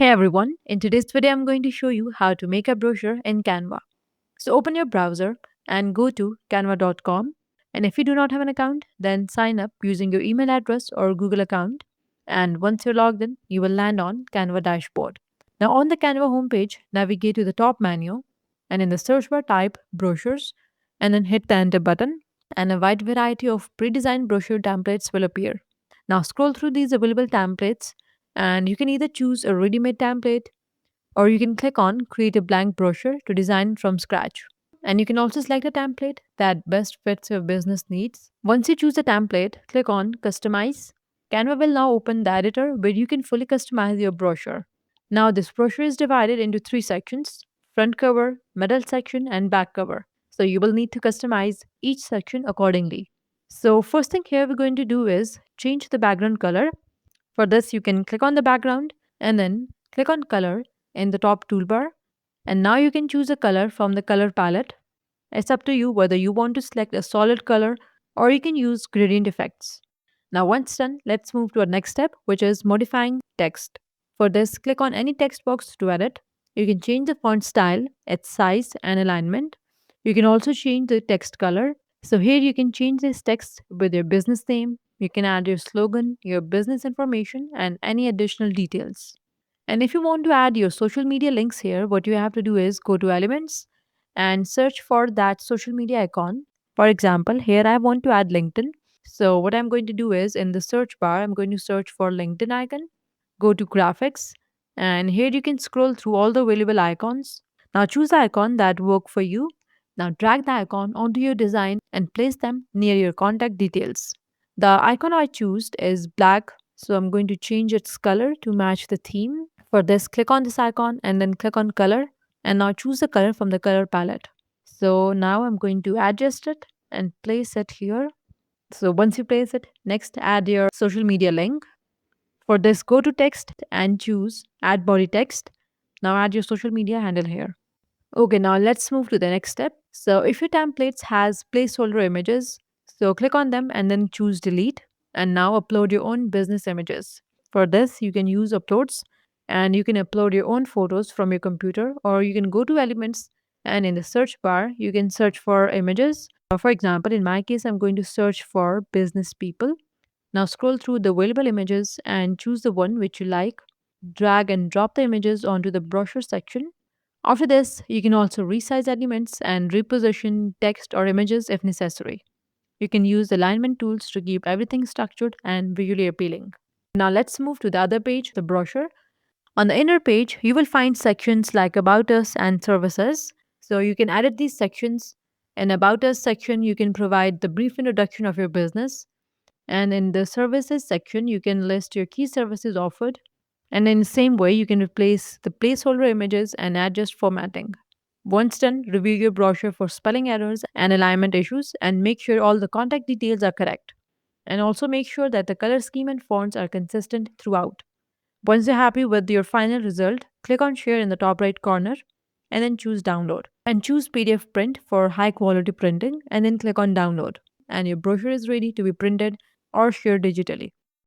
Hey everyone, in today's video I'm going to show you how to make a brochure in Canva. So open your browser and go to canva.com, and if you do not have an account then sign up using your email address or Google account, and once you're logged in you will land on Canva dashboard. Now on the Canva homepage navigate to the top menu and in the search bar type brochures and then hit the enter button, and a wide variety of pre-designed brochure templates will appear. Now scroll through these available templates and you can either choose a ready-made template or you can click on create a blank brochure to design from scratch. And you can also select a template that best fits your business needs. Once you choose a template, click on customize. Canva will now open the editor where you can fully customize your brochure. Now this brochure is divided into three sections: front cover, middle section and back cover. So you will need to customize each section accordingly. So first thing here we're going to do is change the background color. For this, you can click on the background and then click on color in the top toolbar. And now you can choose a color from the color palette. It's up to you whether you want to select a solid color or you can use gradient effects. Now, once done, let's move to our next step, which is modifying text. For this, click on any text box to edit. You can change the font style, its size, and alignment. You can also change the text color. So, here you can change this text with your business name. You can add your slogan, your business information, and any additional details. And if you want to add your social media links here, what you have to do is go to Elements and search for that social media icon. For example, here I want to add LinkedIn. So, what I'm going to do is in the search bar, I'm going to search for LinkedIn icon, go to Graphics, and here you can scroll through all the available icons. Now, choose the icon that work for you. Now, drag the icon onto your design and place them near your contact details. The icon I choose is black, so I'm going to change its color to match the theme. For this, click on this icon and then click on color, and now choose the color from the color palette. So now I'm going to adjust it and place it here. So once you place it, next add your social media link. For this, go to text and choose add body text. Now add your social media handle here. Okay, now let's move to the next step. So if your templates has placeholder images, so click on them and then choose delete, and now upload your own business images. For this, you can use uploads and you can upload your own photos from your computer, or you can go to elements and in the search bar you can search for images. For example, in my case I'm going to search for business people. Now scroll through the available images and choose the one which you like. Drag and drop the images onto the brochure section. After this, you can also resize elements and reposition text or images if necessary. You can use alignment tools to keep everything structured and visually appealing. Now let's move to the other page, the brochure. On the inner page, you will find sections like About Us and Services. So you can edit these sections. In About Us section, you can provide the brief introduction of your business. And in the Services section, you can list your key services offered. And in the same way, you can replace the placeholder images and adjust formatting. Once done, review your brochure for spelling errors and alignment issues and make sure all the contact details are correct. And also make sure that the color scheme and fonts are consistent throughout. Once you're happy with your final result, click on share in the top right corner and then choose download. And choose PDF print for high quality printing and then click on download. And your brochure is ready to be printed or shared digitally.